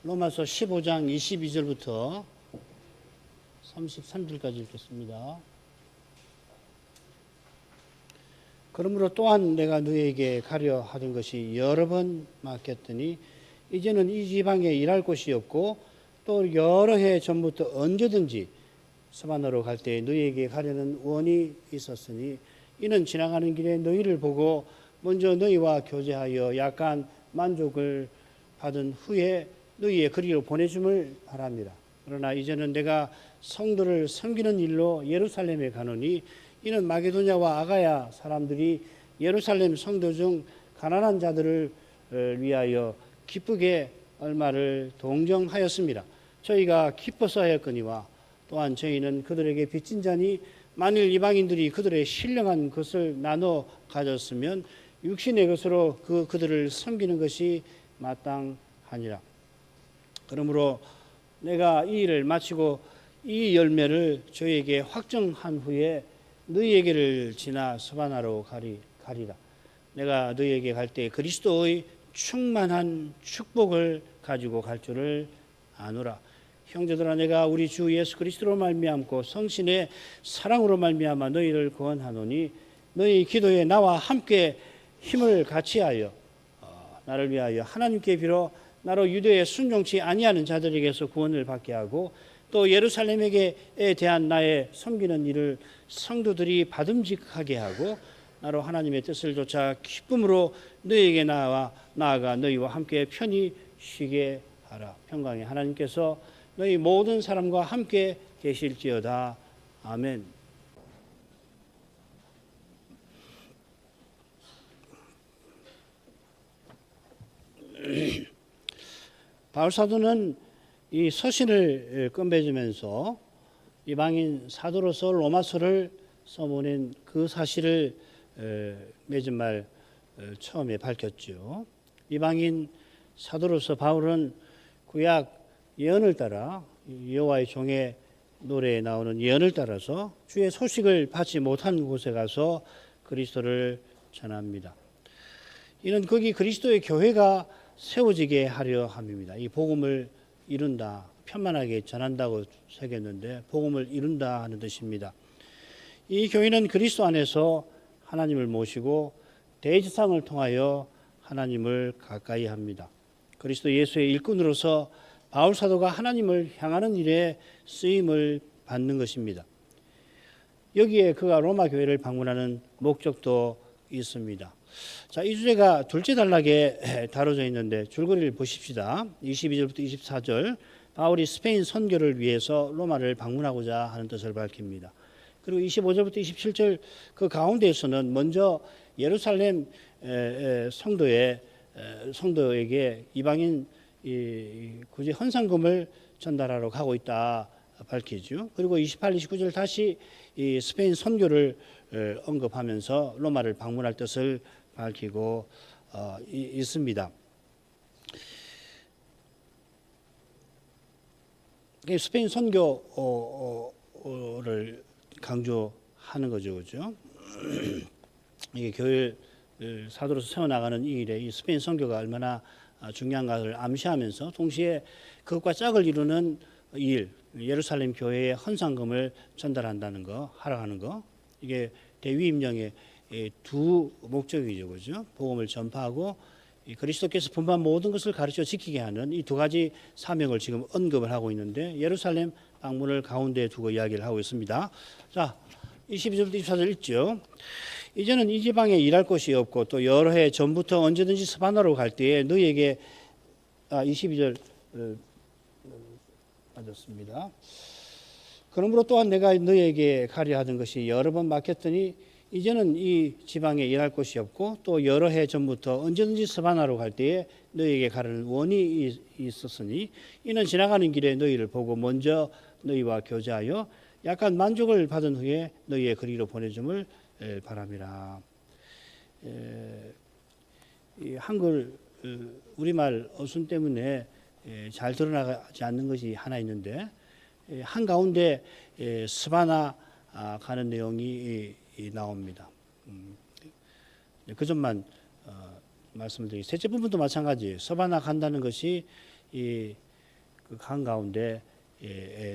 로마서 15장 22절부터 33절까지 읽겠습니다. 그러므로 또한 내가 너에게 가려 하던 것이 여러 번 맡겼더니 이제는 이 지방에 일할 곳이 없고 또 여러 해 전부터 언제든지 서반으로 갈 때 너희에게 가려는 원이 있었으니 이는 지나가는 길에 너희를 보고 먼저 너희와 교제하여 약간 만족을 받은 후에 너희의 그리로 보내줌을 바랍니다. 그러나 이제는 내가 성도를 섬기는 일로 예루살렘에 가노니 이는 마게도냐와 아가야 사람들이 예루살렘 성도 중 가난한 자들을 위하여 기쁘게 얼마를 동정하였습니다. 저희가 기뻐서 하였거니와 또한 저희는 그들에게 빚진 자니 만일 이방인들이 그들의 신령한 것을 나눠 가졌으면 육신의 것으로 그들을 섬기는 것이 마땅하니라. 그러므로 내가 이 일을 마치고 이 열매를 저희에게 확정한 후에 너희에게를 지나 서바나로 가리라. 내가 너희에게 갈 때 그리스도의 충만한 축복을 가지고 갈 줄을 아노라. 형제들아, 내가 우리 주 예수 그리스도로 말미암고 성신의 사랑으로 말미암아 너희를 구원하노니 너희 기도에 나와 함께 힘을 같이하여 나를 위하여 하나님께 빌어 나로 유대에 순종치 아니하는 자들에게서 구원을 받게 하고 또 예루살렘에게 대한 나의 섬기는 일을 성도들이 받음직하게 하고 나로 하나님의 뜻을 좇아 기쁨으로 너희에게 나아가 너희와 함께 편히 쉬게 하라. 평강의 하나님께서 너희 모든 사람과 함께 계실지어다. 아멘. 바울 사도는 이 서신을 끝맺으면서 이방인 사도로서 로마서를 써보낸 그 사실을 맺은 말 처음에 밝혔죠. 이방인 사도로서 바울은 구약 예언을 따라 여호와의 종의 노래에 나오는 예언을 따라서 주의 소식을 받지 못한 곳에 가서 그리스도를 전합니다. 이는 거기 그리스도의 교회가 세워지게 하려 함입니다. 이 복음을 이룬다, 편만하게 전한다고 새겼는데 복음을 이룬다 하는 뜻입니다. 이 교회는 그리스도 안에서 하나님을 모시고 대지상을 통하여 하나님을 가까이 합니다. 그리스도 예수의 일꾼으로서 바울 사도가 하나님을 향하는 일에 쓰임을 받는 것입니다. 여기에 그가 로마 교회를 방문하는 목적도 있습니다. 자, 이 주제가 둘째 단락에 다뤄져 있는데 줄거리를 보십시다. 22절부터 24절 바울이 스페인 선교를 위해서 로마를 방문하고자 하는 뜻을 밝힙니다. 그리고 25절부터 27절 그 가운데에서는 먼저 예루살렘 성도에게 이방인 굳이 헌상금을 전달하러 가고 있다 밝히죠. 그리고 28, 29절 다시 이 스페인 선교를 언급하면서 로마를 방문할 뜻을 밝히고 있습니다. 스페인 선교를 강조하는 거죠, 그렇죠? 이게 교회 사도로서 세워나가는 이 일에 이 스페인 선교가 얼마나 중요한가를 암시하면서 동시에 그것과 짝을 이루는 일, 예루살렘 교회에 헌상금을 전달한다는 거, 하러 가는 거, 이게 대위임령의 두 목적이죠, 그죠? 복음을 전파하고 그리스도께서 분반 모든 것을 가르쳐 지키게 하는 이 두 가지 사명을 지금 언급을 하고 있는데 예루살렘 방문을 가운데 두고 이야기를 하고 있습니다. 자, 22절부터 24절 읽죠. 이제는 이 지방에 일할 곳이 없고 또 여러 해 전부터 언제든지 서바나로 갈 때에 너희에게 22절 맞았습니다. 그러므로 또한 내가 너희에게 가려 하던 것이 여러 번 막혔더니 이제는 이 지방에 일할 곳이 없고 또 여러 해 전부터 언제든지 서바나로 갈 때에 너희에게 가려는 원이 있었으니 이는 지나가는 길에 너희를 보고 먼저 너희와 교제하여 약간 만족을 받은 후에 너희의 그리로 보내줌을 바랍니다. 이 한글 우리말 어순 때문에 잘 드러나지 않는 것이 하나 있는데 한가운데 스바나 가는 내용이 나옵니다. 그 점만 말씀을 드리겠습니다. 셋째 부분도 마찬가지. 서바나 간다는 것이 이 그 강 가운데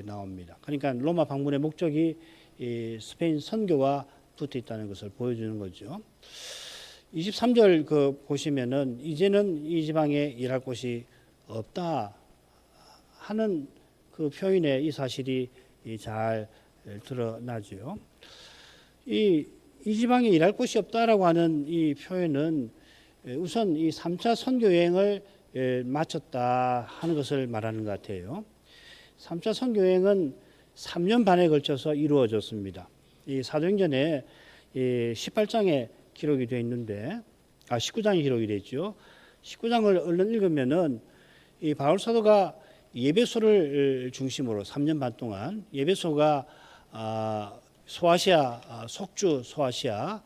나옵니다. 그러니까 로마 방문의 목적이 이 스페인 선교와 붙어 있다는 것을 보여주는 거죠. 23절 그 보시면은 이제는 이 지방에 일할 곳이 없다 하는 그 표현에 이 사실이 잘 드러나죠. 이 지방에 일할 곳이 없다라고 하는 이 표현은 우선 이 3차 선교 여행을 마쳤다 하는 것을 말하는 것 같아요. 3차 선교 여행은 3년 반에 걸쳐서 이루어졌습니다. 이 사도행전에 18장에 기록이 되어 있는데 19장에 기록이 되어 있죠. 19장을 얼른 읽으면은 이 바울 사도가 예배소를 중심으로 3년 반 동안 예배소가 소아시아 속주 소아시아의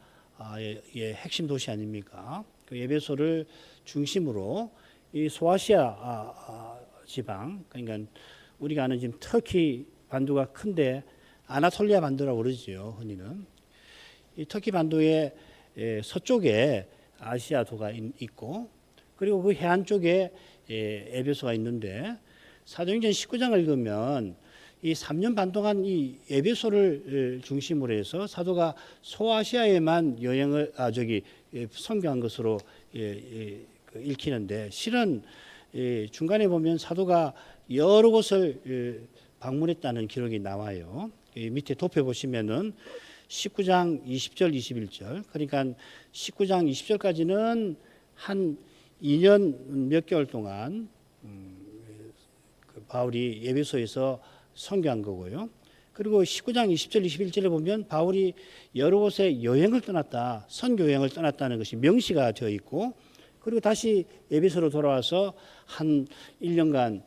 핵심 도시 아닙니까? 그 예배소를 중심으로 이 소아시아 지방, 그러니까 우리가 아는 지금 터키 반도가 큰데 아나톨리아 반도라고 그러죠. 흔히는 이 터키 반도의 서쪽에 아시아도가 있고 그리고 그 해안 쪽에 에베소가 있는데 사도행전 19장을 읽으면 이 3년 반 동안 이 에베소를 중심으로 해서 사도가 소아시아에만 여행을 선교한 것으로 읽히는데 실은 중간에 보면 사도가 여러 곳을 방문했다는 기록이 나와요. 밑에 도표 보시면은 19장 20절 21절 그러니까 19장 20절까지는 한 2년 몇 개월 동안 바울이 에베소에서 선교한 거고요. 그리고 19장 20절 21절에 보면 바울이 여러 곳에 여행을 떠났다, 선교 여행을 떠났다는 것이 명시가 되어 있고 그리고 다시 에베소로 돌아와서 한 1년간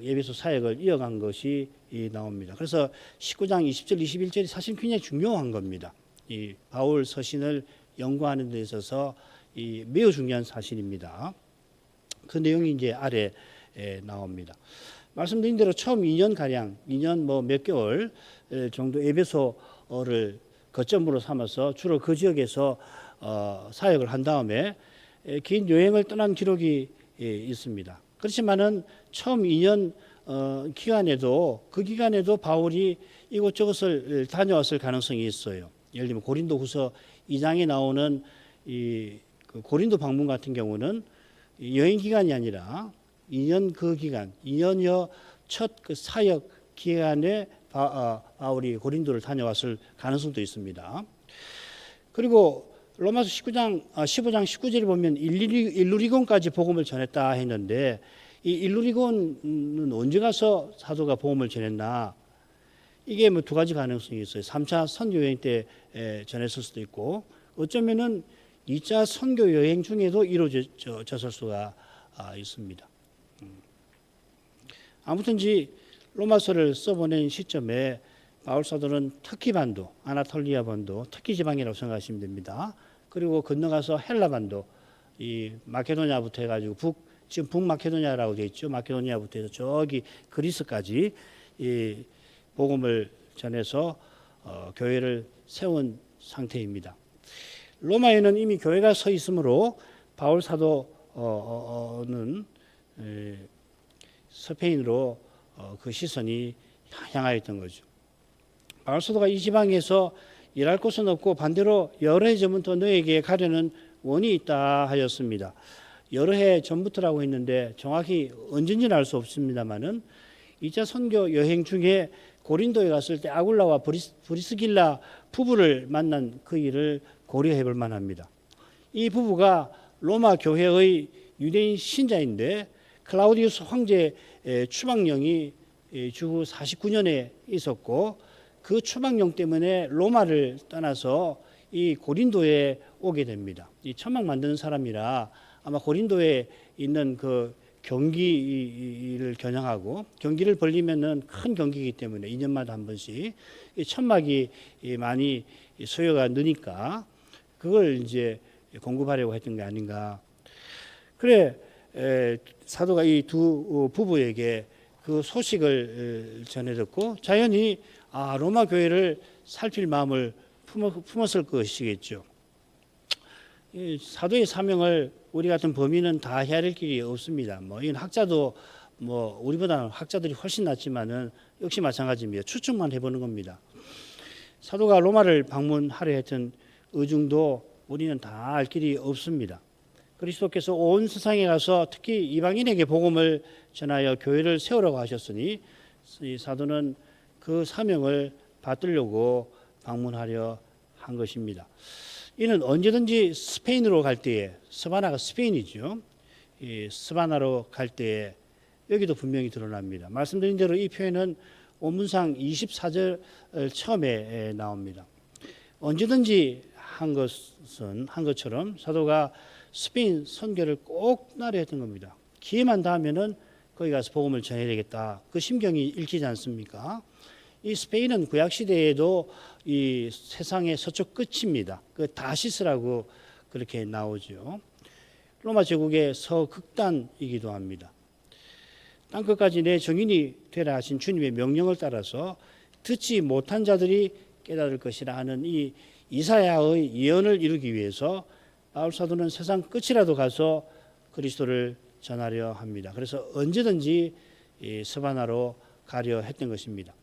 에베소 사역을 이어간 것이 나옵니다. 그래서 19장 20절 21절이 사실 굉장히 중요한 겁니다. 이 바울 서신을 연구하는 데 있어서 매우 중요한 사실입니다. 그 내용이 이제 아래 나옵니다. 말씀드린 대로 처음 2년 가량, 2년 뭐 몇 개월 정도 에베소를 거점으로 삼아서 주로 그 지역에서 사역을 한 다음에 긴 여행을 떠난 기록이 있습니다. 그렇지만은 처음 2년 기간에도 그 기간에도 바울이 이곳저곳을 다녀왔을 가능성이 있어요. 예를 들면 고린도후서 2장에 나오는 그 고린도 방문 같은 경우는 여행 기간이 아니라 2년 그 기간, 2년여 첫 그 사역 기간에 바울이 고린도를 다녀왔을 가능성도 있습니다. 그리고 로마서 15장 19절에 보면 일루리곤까지 복음을 전했다 했는데 이 일루리곤은 언제 가서 사도가 복음을 전했나? 이게 뭐 두 가지 가능성이 있어요. 3차 선교 여행 때 전했을 수도 있고 어쩌면은 2차 선교 여행 중에도 이루어졌을 수가 있습니다. 아무튼지 로마서를 써보낸 시점에 바울 사도는 터키 반도, 아나톨리아 반도, 터키 지방이라고 생각하시면 됩니다. 그리고 건너가서 헬라 반도, 이 마케도니아부터 해가지고 지금 북마케도니아라고 되어 있죠. 마케도니아부터 해서 저기 그리스까지 이 복음을 전해서 교회를 세운 상태입니다. 로마에는 이미 교회가 서 있으므로 바울 사도는 스페인으로 그 시선이 향하였던 거죠. 바울 사도가 이 지방에서 일할 곳은 없고 반대로 여러 해 전부터 너에게 가려는 원이 있다 하였습니다. 여러 해 전부터라고 했는데 정확히 언제인지는 알 수 없습니다만은 2차 선교 여행 중에 고린도에 갔을 때 아굴라와 브리스길라 부부를 만난 그 일을 고려해 볼 만합니다. 이 부부가 로마 교회의 유대인 신자인데 클라우디우스 황제의 추방령이 주후 49년에 있었고 그 추방령 때문에 로마를 떠나서 이 고린도에 오게 됩니다. 이 천막 만드는 사람이라 아마 고린도에 있는 그 경기를 겨냥하고 경기를 벌리면은 큰 경기이기 때문에 2년마다 한 번씩 이 천막이 많이 소요가 느니까 그걸 이제 공급하려고 했던 게 아닌가. 그래 사도가 이 두 부부에게 그 소식을 전해 듣고 자연히 로마 교회를 살필 마음을 품었을 것이겠죠. 이 사도의 사명을 우리 같은 범인은 다 헤아릴 길이 없습니다. 뭐 이건 학자도 뭐 우리보다 학자들이 훨씬 낫지만은 역시 마찬가지입니다. 추측만 해보는 겁니다. 사도가 로마를 방문하려 했던 의중도 우리는 다 알 길이 없습니다. 그리스도께서 온 세상에 가서 특히 이방인에게 복음을 전하여 교회를 세우라고 하셨으니 이 사도는 그 사명을 받들려고 방문하려 한 것입니다. 이는 언제든지 스페인으로 갈 때에, 스바나가 스페인이죠. 이 스바나로 갈 때에 여기도 분명히 드러납니다. 말씀드린 대로 이 표현은 원문상 24절 처음에 나옵니다. 언제든지 한 것처럼 사도가 스페인 선교를 꼭 나려 했던 겁니다. 기회만 닿으면은 거기 가서 복음을 전해야 되겠다. 그 심경이 읽히지 않습니까? 이 스페인은 구약 시대에도 이 세상의 서쪽 끝입니다. 그 다시스라고 그렇게 나오죠. 로마 제국의 서극단이기도 합니다. 땅끝까지 내 정인이 되라 하신 주님의 명령을 따라서 듣지 못한 자들이 깨달을 것이라 하는 이 이사야의 예언을 이루기 위해서 바울 사도는 세상 끝이라도 가서 그리스도를 전하려 합니다. 그래서 언제든지 스바나로 가려 했던 것입니다.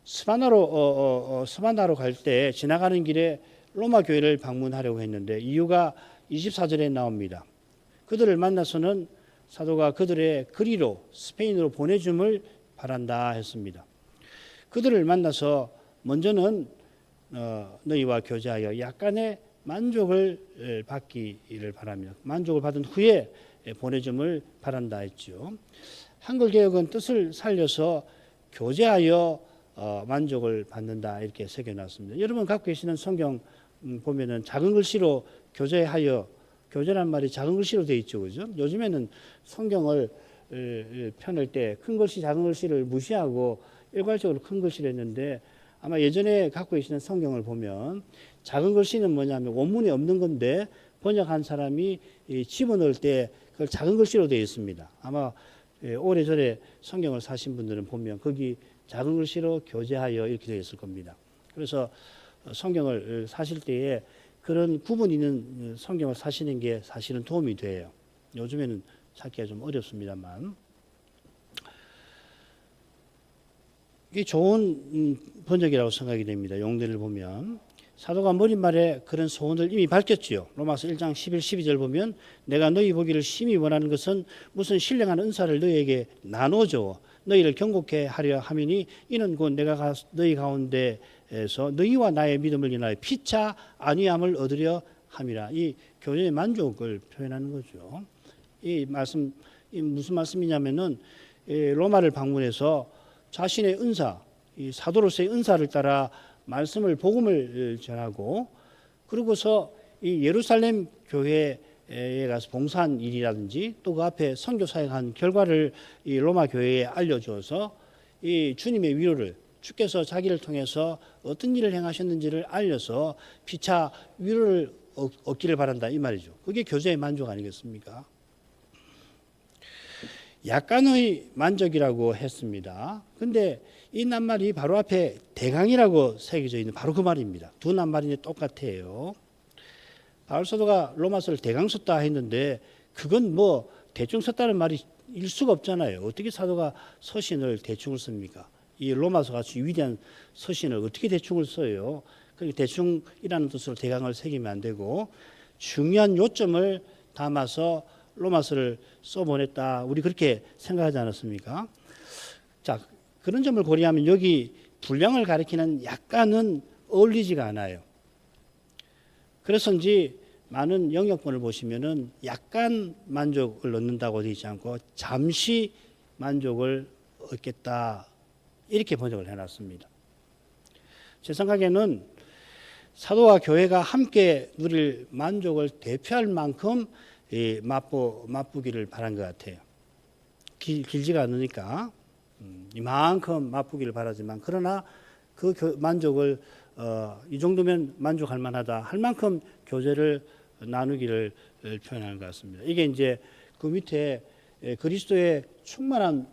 스바나로 갈 때 지나가는 길에 로마 교회를 방문하려고 했는데 이유가 24절에 나옵니다. 그들을 만나서는 사도가 그들의 그리로 스페인으로 보내줌을 바란다 했습니다. 그들을 만나서 먼저는 너희와 교제하여 약간의 만족을 받기를 바랍니다. 만족을 받은 후에 보내줌을 바란다 했죠. 한글 개역은 뜻을 살려서 교제하여 만족을 받는다 이렇게 새겨놨습니다. 여러분 갖고 계시는 성경 보면은 작은 글씨로 교제하여, 교제란 말이 작은 글씨로 되어 있죠, 그죠? 요즘에는 성경을 펴낼 때 큰 글씨, 작은 글씨를 무시하고 일괄적으로 큰 글씨를 했는데 아마 예전에 갖고 계시는 성경을 보면 작은 글씨는 뭐냐면 원문에 없는 건데 번역한 사람이 집어넣을 때 그걸 작은 글씨로 되어 있습니다. 아마 오래전에 성경을 사신 분들은 보면 거기 작은 글씨로 교제하여 이렇게 되어 있을 겁니다. 그래서 성경을 사실 때에 그런 구분 있는 성경을 사시는 게 사실은 도움이 돼요. 요즘에는 찾기가 좀 어렵습니다만. 이게 좋은 번역이라고 생각이 됩니다. 용례를 보면. 사도가 머릿말에 그런 소원을 이미 밝혔지요. 로마서 1장 11, 12절 보면 내가 너희 보기를 심히 원하는 것은 무슨 신령한 은사를 너희에게 나눠줘 너희를 경고케 하려 함이니 이는 곧 내가 너희 가운데에서 너희와 나의 믿음을 인하여 피차 안위함을 얻으려 함이라. 이 교제의 만족을 표현하는 거죠. 이 말씀 무슨 말씀이냐면은 로마를 방문해서 자신의 은사, 이 사도로서의 은사를 따라 말씀을 복음을 전하고 그러고서 이 예루살렘 교회에 가서 봉사한 일이라든지 또 그 앞에 선교 사역한 결과를 이 로마 교회에 알려주어서 이 주님의 위로를 주께서 자기를 통해서 어떤 일을 행하셨는지를 알려서 피차 위로를 얻기를 바란다 이 말이죠. 그게 교제의 만족 아니겠습니까? 약간의 만족이라고 했습니다. 근데 이 낱말이 바로 앞에 대강이라고 새겨져 있는 바로 그 말입니다. 두 낱말인데 똑같아요. 바울 사도가 로마서를 대강 썼다 했는데 그건 뭐 대충 썼다는 말이 일 수가 없잖아요. 어떻게 사도가 서신을 대충을 씁니까? 이 로마서 같이 위대한 서신을 어떻게 대충을 써요? 그러니까 대충이라는 뜻으로 대강을 새기면 안 되고 중요한 요점을 담아서 로마서를 써보냈다. 우리 그렇게 생각하지 않았습니까? 자, 그런 점을 고려하면 여기 분량을 가리키는 약간은 어울리지가 않아요. 그래서인지 많은 영역본을 보시면은 약간 만족을 얻는다고 되어 있지 않고 잠시 만족을 얻겠다. 이렇게 번역을 해놨습니다. 제 생각에는 사도와 교회가 함께 누릴 만족을 대표할 만큼 맛보기를 바란 것 같아요. 길지가 않으니까 이만큼 맛보기를 바라지만 그러나 그 만족을 이 정도면 만족할 만하다 할 만큼 교제를 나누기를 표현하는 것 같습니다. 이게 이제 그 밑에 그리스도의 충만한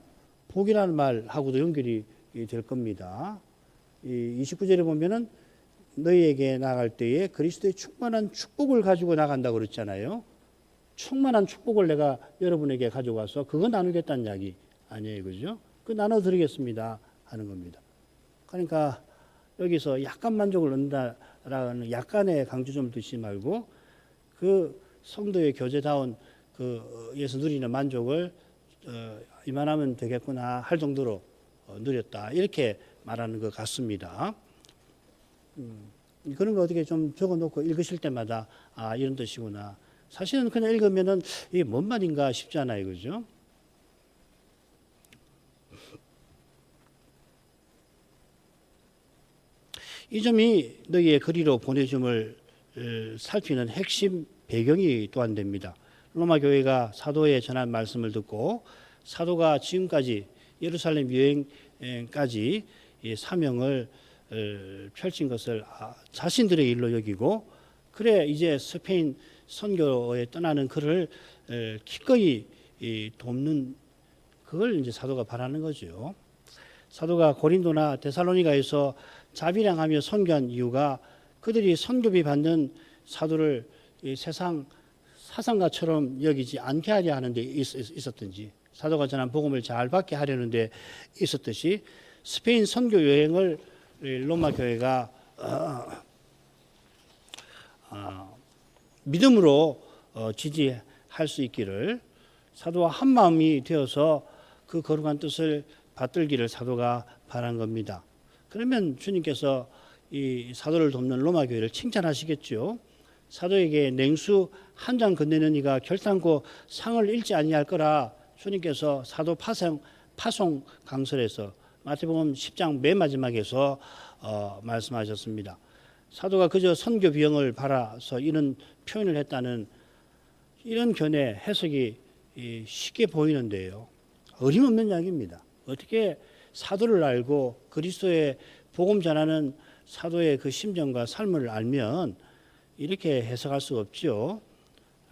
복이라는 말하고도 연결이 될 겁니다. 29절에 보면은 너희에게 나갈 때에 그리스도의 충만한 축복을 가지고 나간다고 그랬잖아요. 충만한 축복을 내가 여러분에게 가져가서 그거 나누겠다는 이야기 아니에요. 그죠? 그 나눠드리겠습니다 하는 겁니다. 그러니까 여기서 약간 만족을 얻는다라는 약간의 강조점을 두지 말고 그 성도의 교제다운 그 예수 누리는 만족을 이만하면 되겠구나 할 정도로 누렸다 이렇게 말하는 것 같습니다. 그런 거 어떻게 좀 적어놓고 읽으실 때마다 아 이런 뜻이구나. 사실은 그냥 읽으면은 이게 뭔 말인가 싶잖아요, 그죠? 이 점이 너희의 거리로 보내줌을 살피는 핵심 배경이 또한 됩니다. 로마 교회가 사도의 전한 말씀을 듣고 사도가 지금까지 예루살렘 여행까지 이 사명을 펼친 것을 자신들의 일로 여기고 그래 이제 스페인 선교에 떠나는 그를 기꺼이 돕는 그걸 이제 사도가 바라는 거죠. 사도가 고린도나 데살로니가에서 자비량하며 선교한 이유가 그들이 선교비 받는 사도를 세상 사상가처럼 여기지 않게 하려 하는 데 있었든지 사도가 전한 복음을 잘 받게 하려는 데 있었듯이 스페인 선교 여행을 로마 교회가 믿음으로 지지할 수 있기를 사도와 한 마음이 되어서 그 거룩한 뜻을 받들기를 사도가 바란 겁니다. 그러면 주님께서 이 사도를 돕는 로마 교회를 칭찬하시겠죠. 사도에게 냉수 한 장 건네는 이가 결단코 상을 잃지 아니할 거라 주님께서 사도 파송 강설에서 마태복음 10장 맨 마지막에서 말씀하셨습니다. 사도가 그저 선교 비용을 바라서 이런 표현을 했다는 이런 견해 해석이 쉽게 보이는데요. 어림없는 이야기입니다. 어떻게 사도를 알고 그리스도의 복음 전하는 사도의 그 심정과 삶을 알면 이렇게 해석할 수 없죠.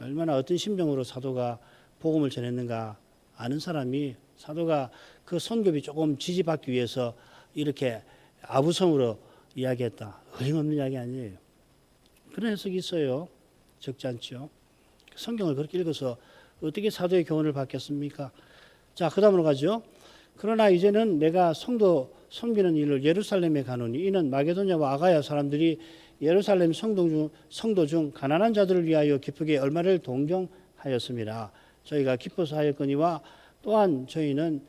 얼마나 어떤 심정으로 사도가 복음을 전했는가 아는 사람이 사도가 그 선교비 조금 지지받기 위해서 이렇게 아부성으로 이야기했다. 어림없는 이야기 아니에요. 그런 해석이 있어요. 적지 않죠. 성경을 그렇게 읽어서 어떻게 사도의 교훈을 받겠습니까? 자, 그 다음으로 가죠. 그러나 이제는 내가 성도 섬기는 일을 예루살렘에 가노니 이는 마게도냐와 아가야 사람들이 예루살렘 성도 중 가난한 자들을 위하여 기쁘게 얼마를 동정하였습니다. 저희가 기뻐서 하였거니와 또한 저희는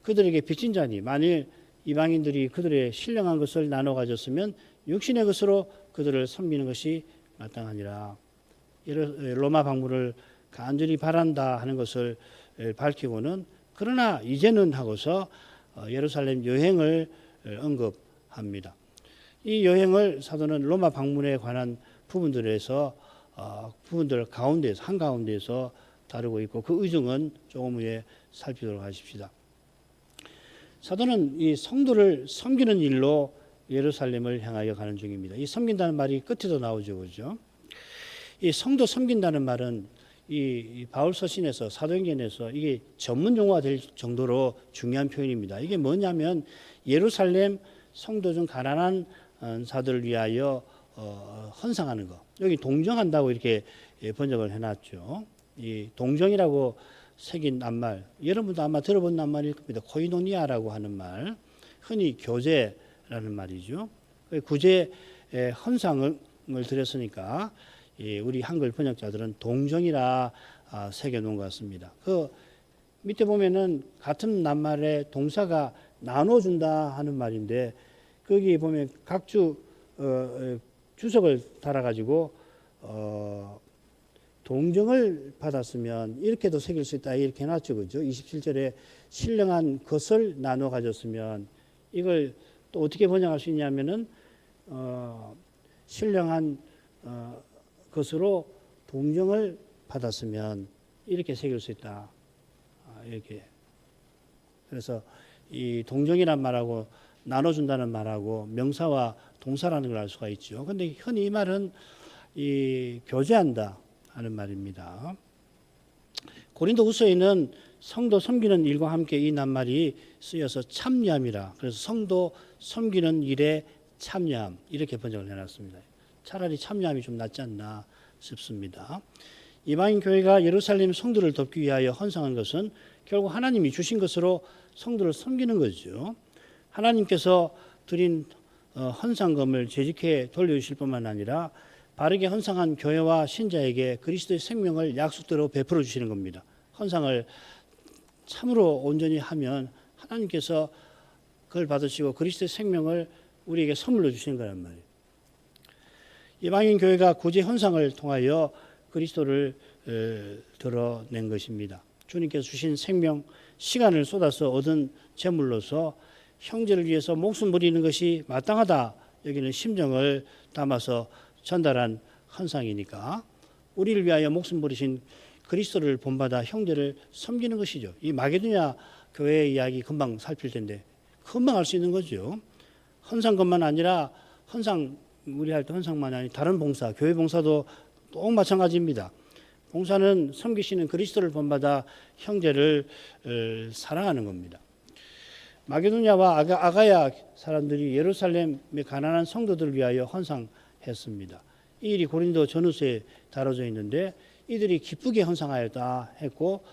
그들에게 빚진 자니 만일 이방인들이 그들의 신령한 것을 나눠 가졌으면 육신의 것으로 그들을 섬기는 것이 마땅하니라. 로마 방문을 간절히 바란다 하는 것을 밝히고는 그러나 이제는 하고서 예루살렘 여행을 언급합니다. 이 여행을 사도는 로마 방문에 관한 부분들에서 부분들 가운데서 한가운데서 다루고 있고 그 의중은 조금 후에 살피도록 하십시다. 사도는 이 성도를 섬기는 일로 예루살렘을 향하여 가는 중입니다. 이 섬긴다는 말이 끝에도 나오죠, 그죠? 이 성도 섬긴다는 말은 이 바울 서신에서 사도행전에서 이게 전문 용어가 될 정도로 중요한 표현입니다. 이게 뭐냐면 예루살렘 성도 중 가난한 자들을 위하여 헌상하는 거. 여기 동정한다고 이렇게 번역을 해놨죠. 이 동정이라고 새긴 낱말, 여러분도 아마 들어본 낱말일 겁니다. 코이노니아라고 하는 말, 흔히 교제라는 말이죠. 구제 헌상을 드렸으니까 우리 한글 번역자들은 동정이라 새겨놓은 것 같습니다. 그 밑에 보면은 같은 낱말에 동사가 나눠준다 하는 말인데 거기 보면 각주 주석을 달아가지고 동정을 받았으면 이렇게도 새길 수 있다 이렇게 해놨죠, 그죠? 27절에 신령한 것을 나눠 가졌으면 이걸 또 어떻게 번역할 수 있냐면은 신령한 것으로 동정을 받았으면 이렇게 새길 수 있다. 이렇게. 그래서 이 동정이란 말하고 나눠준다는 말하고 명사와 동사라는 걸 알 수가 있죠. 근데 흔히 이 말은 이 교제한다 하는 말입니다. 고린도 후서에는 성도 섬기는 일과 함께 이 낱말이 쓰여서 참여함이라. 그래서 성도 섬기는 일에 참여함 이렇게 번역을 해놨습니다. 차라리 참여함이 좀 낫지 않나 싶습니다. 이방인 교회가 예루살렘 성도를 돕기 위하여 헌상한 것은 결국 하나님이 주신 것으로 성도를 섬기는 거죠. 하나님께서 드린 헌상금을 재직해 돌려주실 뿐만 아니라 바르게 헌상한 교회와 신자에게 그리스도의 생명을 약속대로 베풀어 주시는 겁니다. 헌상을 참으로 온전히 하면 하나님께서 그걸 받으시고 그리스도의 생명을 우리에게 선물로 주시는 거란 말이에요. 이방인 교회가 구제 헌상을 통하여 그리스도를 드러낸 것입니다. 주님께서 주신 생명, 시간을 쏟아서 얻은 제물로서 형제를 위해서 목숨 버리는 것이 마땅하다 여기는 심정을 담아서 전달한 헌상이니까 우리를 위하여 목숨 버리신 그리스도를 본받아 형제를 섬기는 것이죠. 이 마게도냐 교회의 이야기 금방 살필 텐데 금방 알 수 있는 거죠. 헌상것만 아니라 우리 할 때 헌상만이 아니라 다른 봉사, 교회 봉사도 또 마찬가지입니다. 봉사는 섬기시는 그리스도를 본받아 형제를 사랑하는 겁니다. 마게도냐와 아가야 사람들이 예루살렘의 가난한 성도들을 위하여 헌상했습니다. 이 일이 고린도 전후서에 다뤄져 있는데 이들이 기쁘게 헌상하였다 했고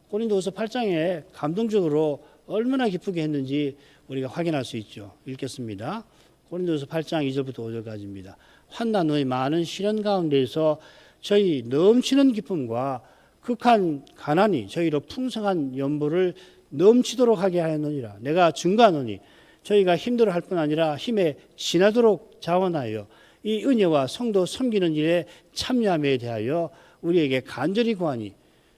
고린도후서 8장에 감동적으로 얼마나 기쁘게 했는지 우리가 확인할 수 있죠. 읽겠습니다. 고린도후서 8장 2절부터 5절까지입니다. 환난 후의 많은 시련 가운데에서 저희 넘치는 기쁨과 극한 가난이 저희로 풍성한 연보를 넘치도록 하게 하였느니라. 내가 증거하노니 저희가 힘들어할 뿐 아니라 힘에 지나도록 자원하여 이 은혜와 성도 섬기는 일에 참여함에 대하여 우리에게 간절히 구하니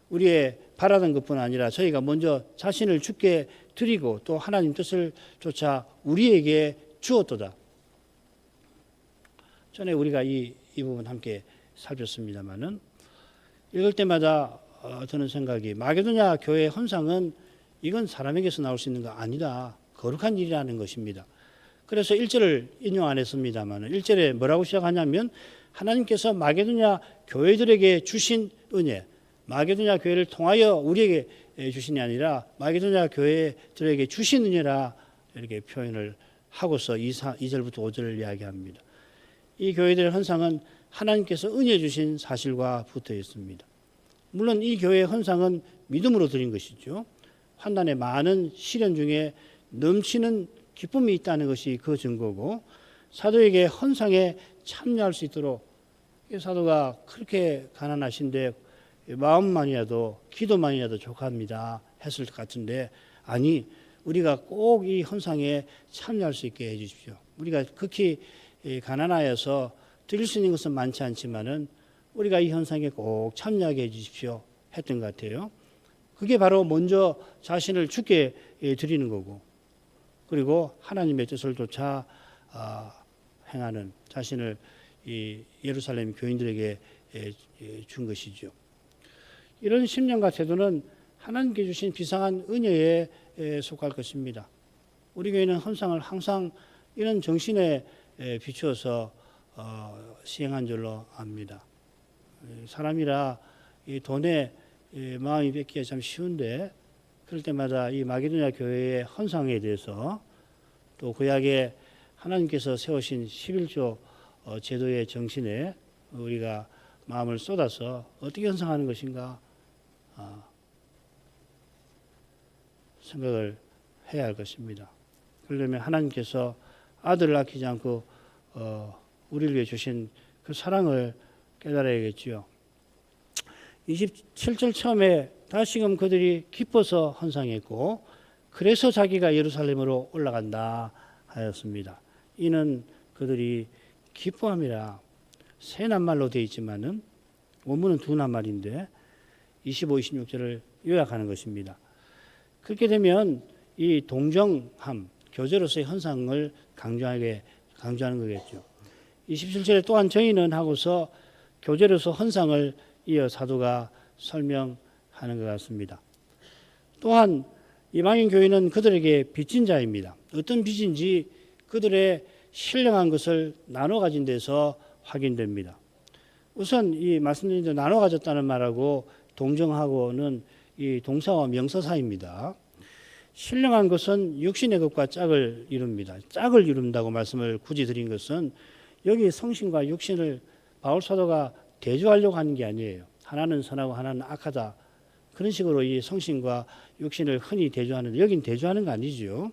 우리의 바라던 것뿐 아니라 저희가 먼저 자신을 주께 드리고 또 하나님 뜻을 쫓아 우리에게 주었도다. 전에 우리가 이 부분 함께 살폈습니다마는 읽을 때마다 드는 생각이 마게도냐 교회 헌상은 이건 사람에게서 나올 수 있는 거 아니다. 거룩한 일이라는 것입니다. 그래서 1절을 인용 안 했습니다만 1절에 뭐라고 시작하냐면 하나님께서 마게도냐 교회들에게 주신 은혜, 마게도냐 교회를 통하여 우리에게 주신이 아니라 마게도냐 교회들에게 주신 은혜라 이렇게 표현을 하고서 2절부터 5절을 이야기합니다. 이 교회들의 헌상은 하나님께서 은혜 주신 사실과 붙어 있습니다. 물론 이 교회의 헌상은 믿음으로 드린 것이죠. 환난의 많은 시련 중에 넘치는 기쁨이 있다는 것이 그 증거고 사도에게 헌상에 참여할 수 있도록 사도가 그렇게 가난하신데 마음만이라도 기도만이라도 족합니다 했을 것 같은데 아니 우리가 꼭 이 헌상에 참여할 수 있게 해 주십시오. 우리가 극히 가난하여서 드릴 수 있는 것은 많지 않지만은 우리가 이 헌상에 꼭 참여하게 해 주십시오 했던 것 같아요. 그게 바로 먼저 자신을 주께 드리는 거고 그리고 하나님의 뜻을 쫓아 행하는 자신을 이 예루살렘 교인들에게 준 것이죠. 이런 심령과 태도는 하나님께 주신 비상한 은혜에 속할 것입니다. 우리 교회는 헌상을 항상 이런 정신에 비추어서 시행한 줄로 압니다. 사람이라 이 돈에 마음이 뺏기가 참 쉬운데 그럴 때마다 이 마게도냐 교회의 헌상에 대해서 또 구약에 하나님께서 세우신 11조 제도의 정신에 우리가 마음을 쏟아서 어떻게 헌상하는 것인가 생각을 해야 할 것입니다. 그러려면 하나님께서 아들을 아끼지 않고 우리를 위해 주신 그 사랑을 깨달아야겠지요. 27절 처음에 다시금 그들이 기뻐서 헌상했고 그래서 자기가 예루살렘으로 올라간다 하였습니다. 이는 그들이 기뻐함이라 세 낱말로 되어 있지만은 원문은 두 낱말인데 25, 26절을 요약하는 것입니다. 그렇게 되면 이 동정함, 교제로서의 헌상을 강조하는 거겠죠. 27절에 또한 저희는 하고서 교제로서 헌상을 이어 사도가 설명하는 것 같습니다. 또한 이방인 교회는 그들에게 빚진 자입니다. 어떤 빚인지 그들의 신령한 것을 나눠 가진 데서 확인됩니다. 우선 이 말씀드린 대로 나눠 가졌다는 말하고 동정하고는 이 동사와 명사 사이입니다. 신령한 것은 육신의 것과 짝을 이룹니다. 짝을 이룬다고 말씀을 굳이 드린 것은 여기 성신과 육신을 바울 사도가 대조하려고 하는 게 아니에요. 하나는 선하고 하나는 악하다. 그런 식으로 이 성신과 육신을 흔히 대조하는데 여긴 대조하는 거 아니죠.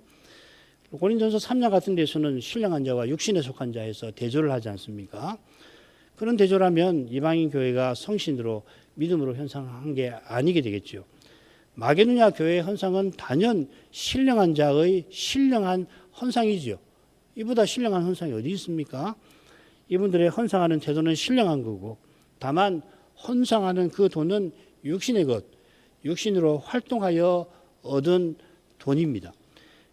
고린도전서 3장 같은 데서는 신령한 자와 육신에 속한 자에서 대조를 하지 않습니까? 그런 대조라면 이방인 교회가 성신으로 믿음으로 현상한 게 아니게 되겠죠. 마게도냐 교회의 헌상은 단연 신령한 자의 신령한 헌상이지요. 이보다 신령한 헌상이 어디 있습니까? 이분들의 헌상하는 태도는 신령한 거고, 다만 헌상하는 그 돈은 육신의 것, 육신으로 활동하여 얻은 돈입니다.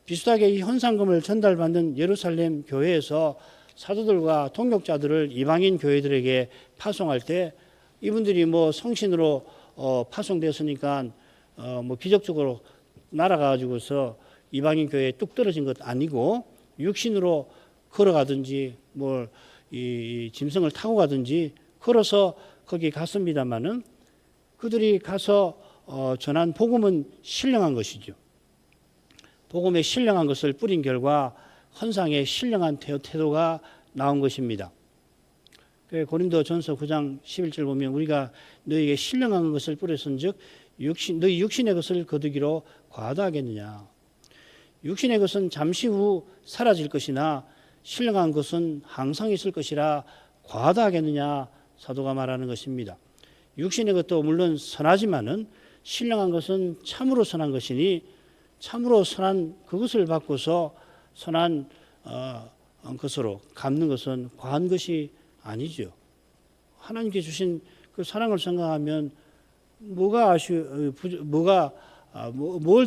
비슷하게 이 헌상금을 전달받는 예루살렘 교회에서 사도들과 동역자들을 이방인 교회들에게 파송할 때 이분들이 뭐 성신으로 파송됐으니까 뭐 기적적으로 날아가지고서 이방인 교회에 뚝 떨어진 것 아니고 육신으로 걸어가든지 뭐 이 짐승을 타고 가든지 걸어서 거기 갔습니다마는 그들이 가서 전한 복음은 신령한 것이죠. 복음에 신령한 것을 뿌린 결과 헌상의 신령한 태도가 나온 것입니다. 고린도전서 9장 11절 보면 우리가 너희에게 신령한 것을 뿌렸은즉 너희 육신의 것을 거두기로 과다하겠느냐. 육신의 것은 잠시 후 사라질 것이나 신령한 것은 항상 있을 것이라 과다하겠느냐 사도가 말하는 것입니다. 육신의 것도 물론 선하지만은 신령한 것은 참으로 선한 것이니 참으로 선한 그것을 받고서 선한 것으로 갚는 것은 과한 것이 아니죠. 하나님께 주신 그 사랑을 생각하면 뭘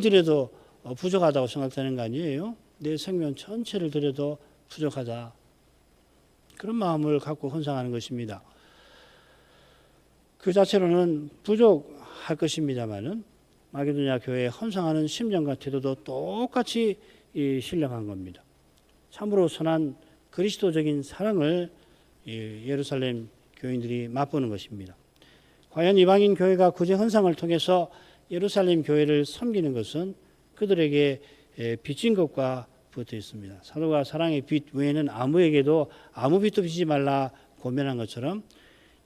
드려도 부족하다고 생각되는 거 아니에요? 내 생명 전체를 드려도 부족하다. 그런 마음을 갖고 헌상하는 것입니다. 그 자체로는 부족할 것입니다만은 마게도냐 교회에 헌상하는 심정과 태도도 똑같이 신령한 겁니다. 참으로 선한 그리스도적인 사랑을 예루살렘 교인들이 맛보는 것입니다. 과연 이방인 교회가 구제 헌상을 통해서 예루살렘 교회를 섬기는 것은 그들에게 빚진 것과 붙어 있습니다. 사도가 사랑의 빚 외에는 아무에게도 아무 빚도 빚지 말라 고면한 것처럼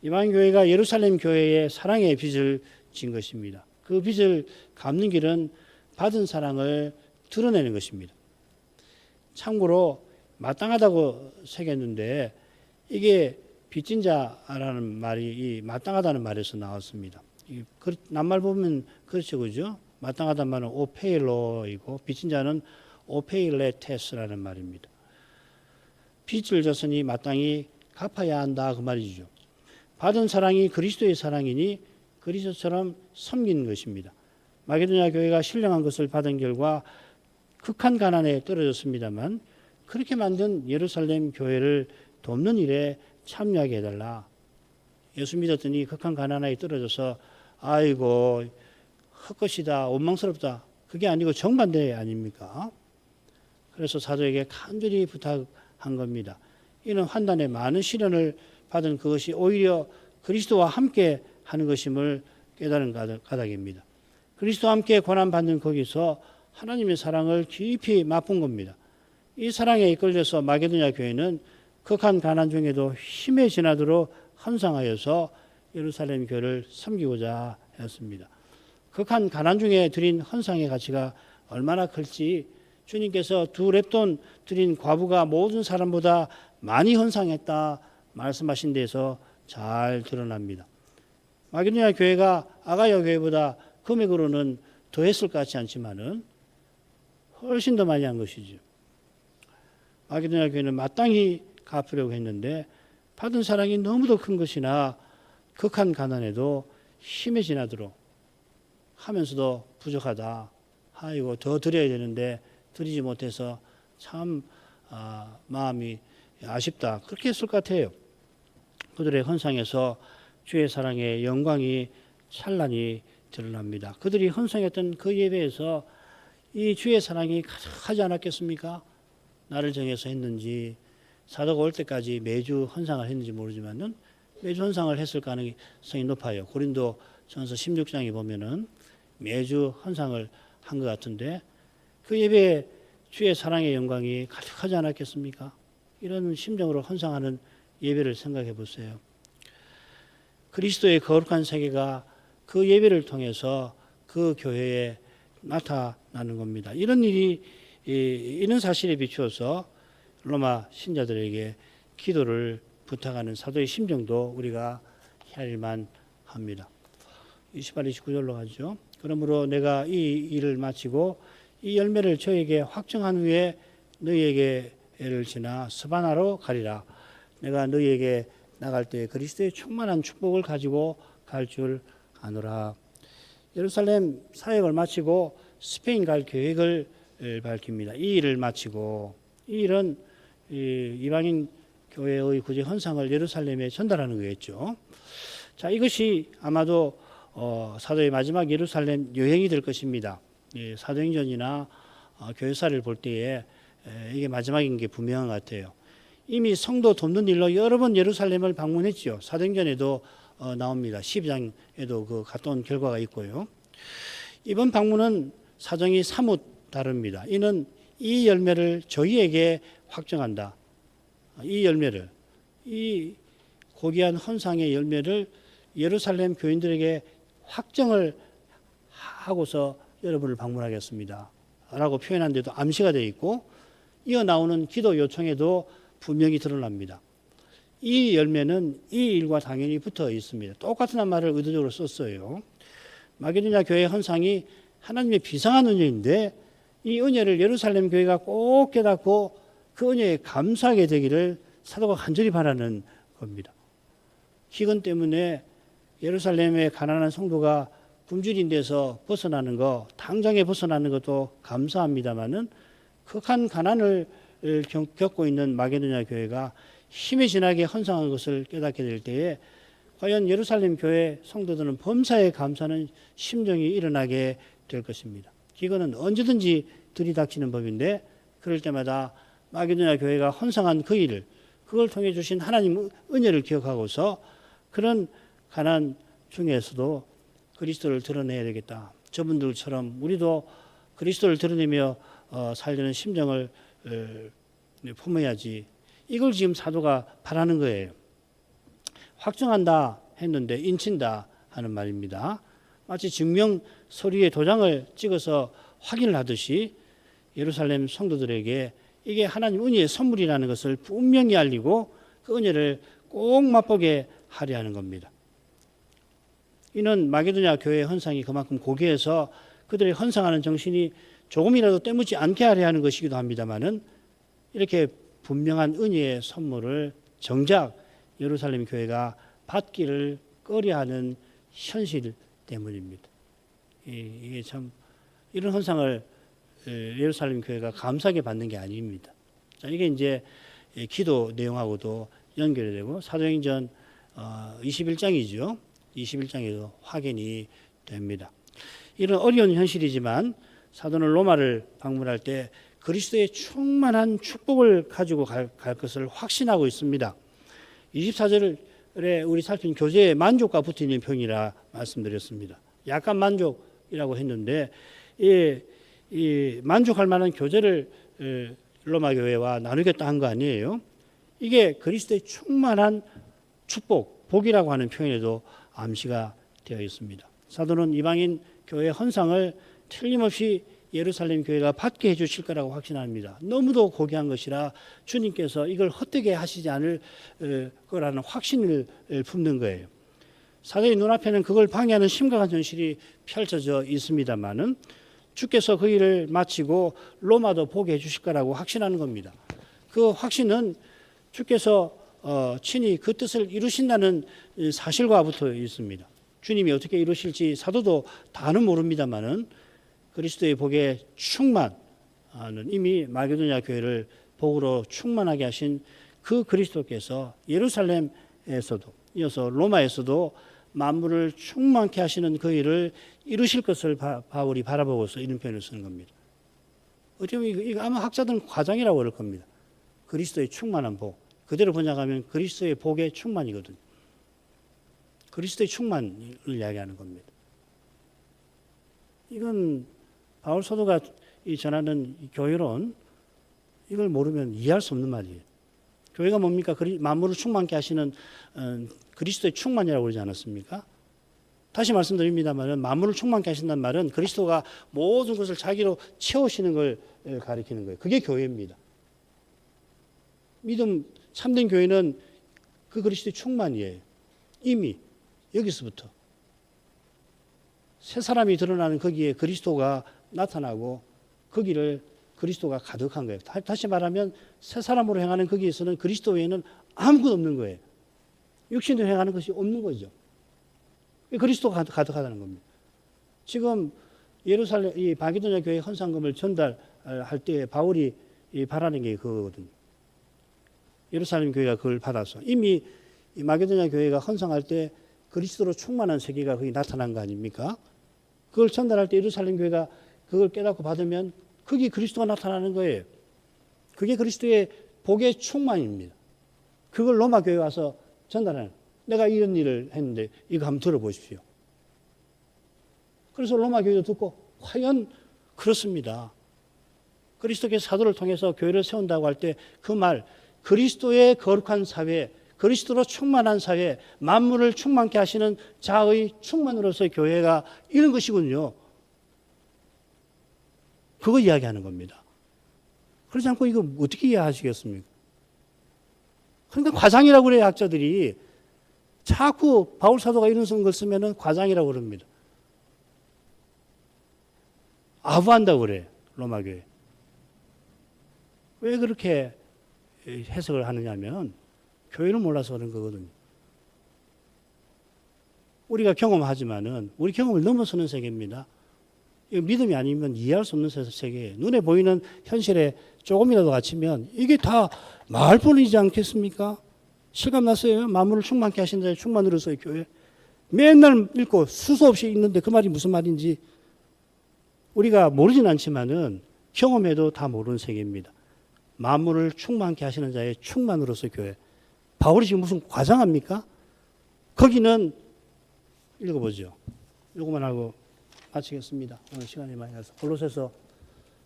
이방인 교회가 예루살렘 교회에 사랑의 빚을 진 것입니다. 그 빚을 갚는 길은 받은 사랑을 드러내는 것입니다. 참고로 마땅하다고 새겼는데 이게 빚진 자라는 말이 이 마땅하다는 말에서 나왔습니다. 낱말 보면 그렇죠, 그죠? 마땅하다는 말은 오페일로이고 빚진 자는 오페일레테스라는 말입니다. 빚을 졌으니 마땅히 갚아야 한다 그 말이죠. 받은 사랑이 그리스도의 사랑이니 그리스도처럼 섬기는 것입니다. 마게도냐 교회가 신령한 것을 받은 결과 극한 가난에 떨어졌습니다만 그렇게 만든 예루살렘 교회를 돕는 일에 참여하게 해달라. 예수 믿었더니 극한 가난에 떨어져서 아이고 헛것이다 원망스럽다 그게 아니고 정반대 아닙니까? 그래서 사도에게 간절히 부탁한 겁니다. 이는 환난에 많은 시련을 받은 그것이 오히려 그리스도와 함께 하는 것임을 깨달은 까닭입니다. 그리스도와 함께 고난받는 거기서 하나님의 사랑을 깊이 맛본 겁니다. 이 사랑에 이끌려서 마게도냐 교회는 극한 가난 중에도 힘에 지나도록 헌상하여서 예루살렘 교회를 섬기고자 했습니다. 극한 가난 중에 드린 헌상의 가치가 얼마나 클지 주님께서 2렙돈 드린 과부가 모든 사람보다 많이 헌상했다 말씀하신 데에서 잘 드러납니다. 마게도냐 교회가 아가야 교회보다 금액으로는 더 했을 것 같지 않지만은 훨씬 더 많이 한 것이죠. 마게도냐 교회는 마땅히 갚으려고 했는데 받은 사랑이 너무도 큰 것이나 극한 가난에도 힘에 지나도록 하면서도 부족하다. 아이고 더 드려야 되는데 드리지 못해서 참 마음이 아쉽다. 그렇게 했을 것 같아요. 그들의 헌상에서 주의 사랑의 영광이 찬란히 드러납니다. 그들이 헌상했던 그 예배에서 이 주의 사랑이 가득하지 않았겠습니까? 나를 정해서 했는지 사도가 올 때까지 매주 헌상을 했는지 모르지만은 매주 헌상을 했을 가능성이 높아요. 고린도 전서 16장에 보면은 매주 헌상을 한 것 같은데 그 예배에 주의 사랑의 영광이 가득하지 않았겠습니까? 이런 심정으로 헌상하는 예배를 생각해 보세요. 그리스도의 거룩한 세계가 그 예배를 통해서 그 교회에 나타나는 겁니다. 이런 일이 이런 사실에 비추어서 로마 신자들에게 기도를 부탁하는 사도의 심정도 우리가 헤아릴만 합니다. 28, 29절로 가죠. 그러므로 내가 이 일을 마치고 이 열매를 저에게 확정한 후에 너희에게를 지나 스바나로 가리라. 내가 너희에게 나갈 때 그리스도의 충만한 축복을 가지고 갈 줄 아노라. 예루살렘 사역을 마치고 스페인 갈 계획을 밝힙니다. 이 일을 마치고, 이 일은 이방인 교회의 구제 헌상을 예루살렘에 전달하는 거겠죠. 자, 이것이 아마도 사도의 마지막 예루살렘 여행이 될 것입니다. 사도행전이나 교회사를 볼 때에 이게 마지막인 게 분명한 것 같아요. 이미 성도 돕는 일로 여러 번 예루살렘을 방문했죠. 사도행전에도 나옵니다. 12장에도 그 갔다 온 결과가 있고요. 이번 방문은 사정이 사뭇 다릅니다. 이는 이 열매를 저희에게 확정한다. 이 열매를, 이 고귀한 헌상의 열매를 예루살렘 교인들에게 확정을 하고서 여러분을 방문하겠습니다. 라고 표현한 데도 암시가 되어 있고, 이어 나오는 기도 요청에도 분명히 드러납니다. 이 열매는 이 일과 당연히 붙어 있습니다. 똑같은 말을 의도적으로 썼어요. 마게도냐 교회 헌상이 하나님의 비상한 은혜인데 이 은혜를 예루살렘 교회가 꼭 깨닫고 그 은혜에 감사하게 되기를 사도가 간절히 바라는 겁니다. 기근 때문에 예루살렘의 가난한 성도가 굶주린 데서 벗어나는 거, 당장에 벗어나는 것도 감사합니다마는 극한 가난을 겪고 있는 마게도냐 교회가 힘이 지나게 헌상한 것을 깨닫게 될 때에 과연 예루살렘 교회 성도들은 범사에 감사하는 심정이 일어나게 될 것입니다. 기근은 언제든지 들이닥치는 법인데 그럴 때마다 마게도냐 교회가 헌상한 그 일을, 그걸 통해 주신 하나님 은혜를 기억하고서 그런 가난 중에서도 그리스도를 드러내야 되겠다. 저분들처럼 우리도 그리스도를 드러내며 살려는 심정을 품어야지. 이걸 지금 사도가 바라는 거예요. 확정한다 했는데 인친다 하는 말입니다. 마치 증명 서류에 도장을 찍어서 확인을 하듯이 예루살렘 성도들에게 이게 하나님 은혜의 선물이라는 것을 분명히 알리고 그 은혜를 꼭 맛보게 하려 하는 겁니다. 이는 마게도냐 교회의 헌상이 그만큼 고귀해서 그들의 헌상하는 정신이 조금이라도 때묻지 않게 하려 하는 것이기도 합니다마는 이렇게 분명한 은혜의 선물을 정작 예루살렘 교회가 받기를 꺼려하는 현실 때문입니다. 이게 참 이런 헌상을 예루살렘 교회가 감사하게 받는 게 아닙니다. 자, 이게 이제 기도 내용하고도 연결이 되고 사도행전 21장이죠. 21장에도 확인이 됩니다. 이런 어려운 현실이지만 사도는 로마를 방문할 때 그리스도의 충만한 축복을 가지고 갈 것을 확신하고 있습니다. 24절에 우리 살핀 교제에 만족과 붙어있는 표현이라 말씀드렸습니다. 약간 만족이라고 했는데 이 만족할 만한 교제를 로마 교회와 나누겠다 한 거 아니에요. 이게 그리스도의 충만한 축복, 복이라고 하는 표현에도 암시가 되어 있습니다. 사도는 이방인 교회 헌상을 틀림없이 예루살렘 교회가 받게 해주실 거라고 확신합니다. 너무도 고귀한 것이라 주님께서 이걸 헛되게 하시지 않을 거라는 확신을 품는 거예요. 사도의 눈앞에는 그걸 방해하는 심각한 현실이 펼쳐져 있습니다마는 주께서 그 일을 마치고 로마도 보게 해주실 거라고 확신하는 겁니다. 그 확신은 주께서 친히 그 뜻을 이루신다는 사실과 붙어 있습니다. 주님이 어떻게 이루실지 사도도 다는 모릅니다마는 그리스도의 복에 충만하는, 이미 마게도냐 교회를 복으로 충만하게 하신 그 그리스도께서 예루살렘에서도 이어서 로마에서도 만물을 충만케 하시는 그 일을 이루실 것을 바울이 바라보고서 이런 표현을 쓰는 겁니다. 어쩌면 이거 아마 학자들은 과장이라고 그럴 겁니다. 그리스도의 충만한 복. 그대로 번역하면 그리스도의 복의 충만이거든요. 그리스도의 충만을 이야기하는 겁니다. 이건 바울 사도가 전하는 교회론, 이걸 모르면 이해할 수 없는 말이에요. 교회가 뭡니까? 만물을 충만케 하시는 그리스도의 충만이라고 그러지 않았습니까? 다시 말씀드립니다만 만물을 충만케 하신다는 말은 그리스도가 모든 것을 자기로 채우시는 걸 가리키는 거예요. 그게 교회입니다. 참된 교회는 그 그리스도의 충만이에요. 이미 여기서부터 새 사람이 드러나는 거기에 그리스도가 나타나고 거기를 그리스도가 가득한 거예요. 다시 말하면 새 사람으로 행하는 거기에서는 그리스도 외에는 아무것도 없는 거예요. 육신으로 행하는 것이 없는 거죠. 그리스도가 가득하다는 겁니다. 지금 예루살렘 이 마게도냐 교회 헌상금을 전달할 때 바울이 바라는 게 그거거든요. 예루살렘 교회가 그걸 받아서 이미 이 마게도냐 교회가 헌상할 때 그리스도로 충만한 세계가 거기 나타난 거 아닙니까? 그걸 전달할 때 예루살렘 교회가 그걸 깨닫고 받으면 거기 그리스도가 나타나는 거예요. 그게 그리스도의 복의 충만입니다. 그걸 로마 교회에 와서 전달하는. 내가 이런 일을 했는데 이거 한번 들어보십시오. 그래서 로마 교회도 듣고 과연 그렇습니다. 그리스도께서 사도를 통해서 교회를 세운다고 할 때 그 말 그리스도의 거룩한 사회, 그리스도로 충만한 사회, 만물을 충만케 하시는 자의 충만으로서의 교회가 이런 것이군요. 그거 이야기하는 겁니다. 그렇지 않고 이거 어떻게 이해하시겠습니까? 그러니까 과장이라고 그래요, 학자들이. 자꾸 바울 사도가 이런 걸 쓰면은 과장이라고 그럽니다. 아부한다고 그래, 로마 교회. 왜 그렇게 해석을 하느냐면 교회를 몰라서 그런 거거든요. 우리가 경험하지만은 우리 경험을 넘어서는 세계입니다. 이거 믿음이 아니면 이해할 수 없는 세계예요. 눈에 보이는 현실에 조금이라도 갇히면 이게 다 말뿐이지 않겠습니까? 실감났어요? 만물을 충만케 하신 자의 충만으로서의 교회. 맨날 읽고 수도 없이 읽는데 그 말이 무슨 말인지 우리가 모르진 않지만은 경험해도 다 모르는 세계입니다. 만물을 충만케 하시는 자의 충만으로서의 교회. 바울이 지금 무슨 과장합니까? 거기는 읽어보죠. 이거만 하고 마치겠습니다. 오늘 시간이 많이 가서 골로새서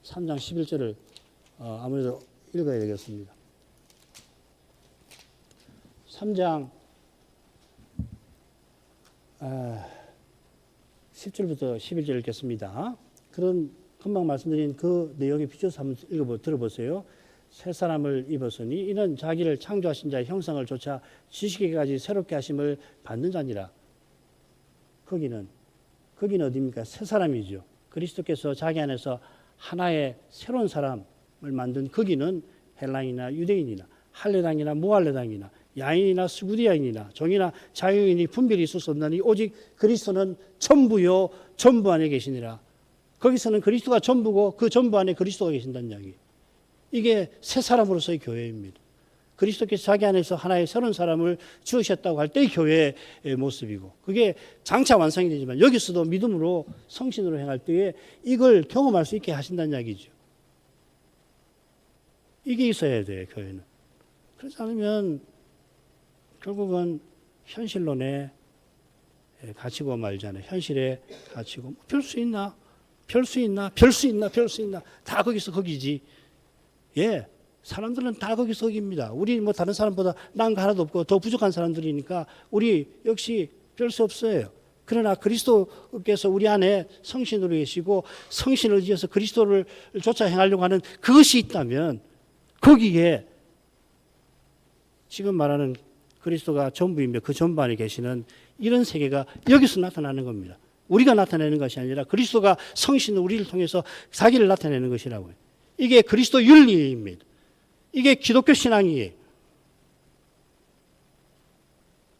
3장 11절을 아무래도 읽어야 되겠습니다. 3장 10절부터 11절 읽겠습니다. 그런 금방 말씀드린 그 내용에 비춰서 한번 들어보세요. 새 사람을 입었으니 이는 자기를 창조하신 자의 형상을 조차 지식에까지 새롭게 하심을 받는 자니라. 거기는 어디입니까? 새 사람이죠. 그리스도께서 자기 안에서 하나의 새로운 사람을 만든 거기는 헬라인이나 유대인이나 할례당이나 무할례당이나 야인이나 스구디아인이나 종이나 자유인이 분별이 있을 수 없나니 오직 그리스도는 전부요 전부 안에 계시니라. 거기서는 그리스도가 전부고 그 전부 안에 그리스도가 계신다는 이야기. 이게 새 사람으로서의 교회입니다. 그리스도께서 자기 안에서 하나의 새로운 사람을 지으셨다고 할 때의 교회의 모습이고 그게 장차 완성이 되지만 여기서도 믿음으로 성신으로 행할 때에 이걸 경험할 수 있게 하신다는 이야기죠. 이게 있어야 돼요, 교회는. 그렇지 않으면 결국은 현실론에 갇히고 말잖아요. 현실에 갇히고 별 수 있나? 별 수 있나? 별 수 있나? 별 수 있나? 다 거기서 거기지. 예, 사람들은 다 거기서 거기입니다. 우리 뭐 다른 사람보다 나은 거 하나도 없고 더 부족한 사람들이니까 우리 역시 별 수 없어요. 그러나 그리스도께서 우리 안에 성신으로 계시고 성신을 지어서 그리스도를 쫓아 행하려고 하는 그것이 있다면 거기에 지금 말하는 그리스도가 전부이며 그 전부 안에 계시는 이런 세계가 여기서 나타나는 겁니다. 우리가 나타내는 것이 아니라 그리스도가 성신으로 우리를 통해서 자기를 나타내는 것이라고요. 이게 그리스도 윤리입니다. 이게 기독교 신앙이에요.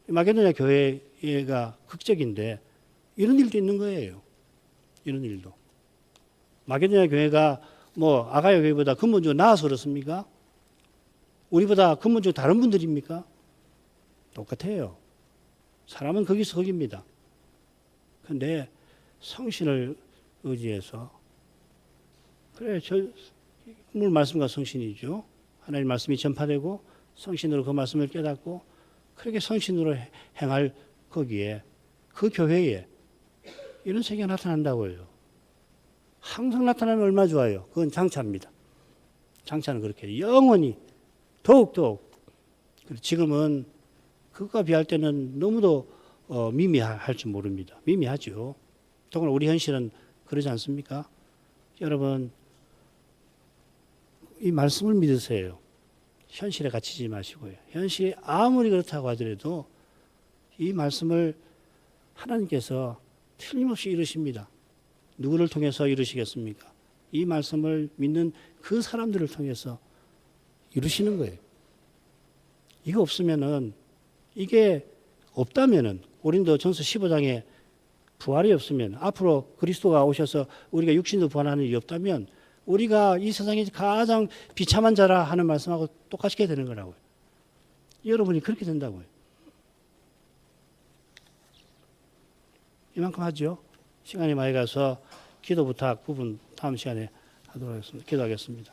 마게도냐 교회가 극적인데 이런 일도 있는 거예요. 이런 일도. 마게도냐 교회가 뭐 아가야 교회보다 근본적으로 나아서 그렇습니까? 우리보다 근본적으로 다른 분들입니까? 똑같아요. 사람은 거기서 거기입니다. 그런데 성신을 의지해서 그래 물 말씀과 성신이죠. 하나님 말씀이 전파되고 성신으로 그 말씀을 깨닫고 그렇게 성신으로 행할 거기에 그 교회에 이런 세계가 나타난다고요. 항상 나타나면 얼마나 좋아요. 그건 장차입니다. 장차는 그렇게 영원히 더욱더욱 지금은 그것과 비할 때는 너무도 미미할 줄 모릅니다. 미미하죠. 더구나 우리 현실은 그러지 않습니까? 여러분, 이 말씀을 믿으세요. 현실에 갇히지 마시고요. 현실이 아무리 그렇다고 하더라도 이 말씀을 하나님께서 틀림없이 이루십니다. 누구를 통해서 이루시겠습니까? 이 말씀을 믿는 그 사람들을 통해서 이루시는 거예요. 이거 없으면은, 이게 없다면은, 고린도전서 15장에 부활이 없으면, 앞으로 그리스도가 오셔서 우리가 육신도 부활하는 일이 없다면 우리가 이 세상에 가장 비참한 자라 하는 말씀하고 똑같이 되는 거라고요. 여러분이 그렇게 된다고요. 이만큼 하죠. 시간이 많이 가서 기도 부탁 부분 다음 시간에 하도록 하겠습니다. 기도하겠습니다.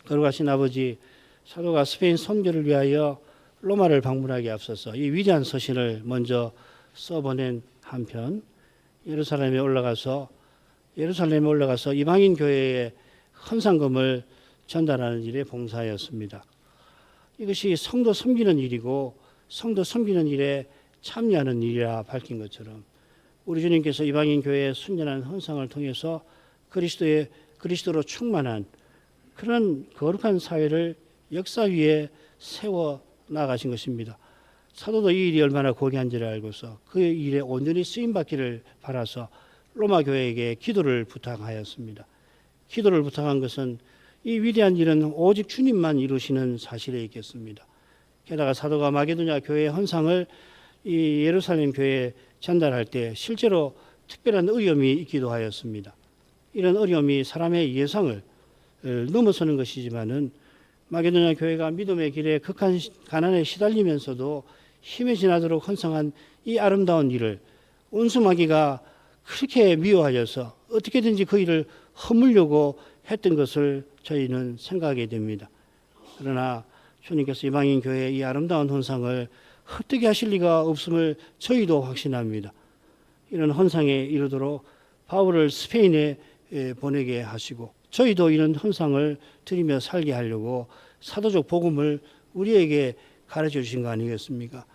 거룩하신 아버지, 사도가 스페인 선교를 위하여 로마를 방문하기 앞서서 이 위대한 서신을 먼저 써보낸 한편 예루살렘에 올라가서 이방인 교회에 헌상금을 전달하는 일에 봉사하였습니다. 이것이 성도 섬기는 일이고 성도 섬기는 일에 참여하는 일이라 밝힌 것처럼 우리 주님께서 이방인 교회의 순전한 헌상을 통해서 그리스도로 충만한 그런 거룩한 사회를 역사 위에 세워 나가신 것입니다. 사도도 이 일이 얼마나 고귀한지를 알고서 그 일에 온전히 쓰임받기를 바라서 로마 교회에게 기도를 부탁하였습니다. 기도를 부탁한 것은 이 위대한 일은 오직 주님만 이루시는 사실에 있겠습니다. 게다가 사도가 마게도냐 교회의 헌상을 이 예루살렘 교회에 전달할 때 실제로 특별한 어려움이 있기도 하였습니다. 이런 어려움이 사람의 예상을 넘어서는 것이지만은 마게도냐 교회가 믿음의 길에 극한 가난에 시달리면서도 힘에 지나도록 헌성한 이 아름다운 일을 온수마귀가 그렇게 미워하여서 어떻게든지 그 일을 허물려고 했던 것을 저희는 생각하게 됩니다. 그러나 주님께서 이방인 교회의 이 아름다운 헌상을 헛되게 하실 리가 없음을 저희도 확신합니다. 이런 헌상에 이르도록 바울을 스페인에 보내게 하시고 저희도 이런 헌상을 드리며 살게 하려고 사도적 복음을 우리에게 가르쳐 주신 거 아니겠습니까?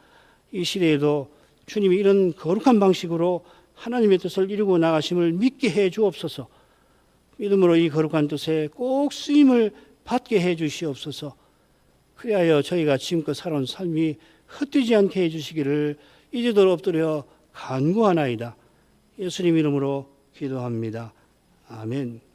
이 시대에도 주님이 이런 거룩한 방식으로 하나님의 뜻을 이루고 나가심을 믿게 해 주옵소서. 믿음으로 이 거룩한 뜻에 꼭 쓰임을 받게 해 주시옵소서. 그리하여 저희가 지금껏 살아온 삶이 헛되지 않게 해 주시기를 이제도록 엎드려 간구하나이다. 예수님 이름으로 기도합니다. 아멘.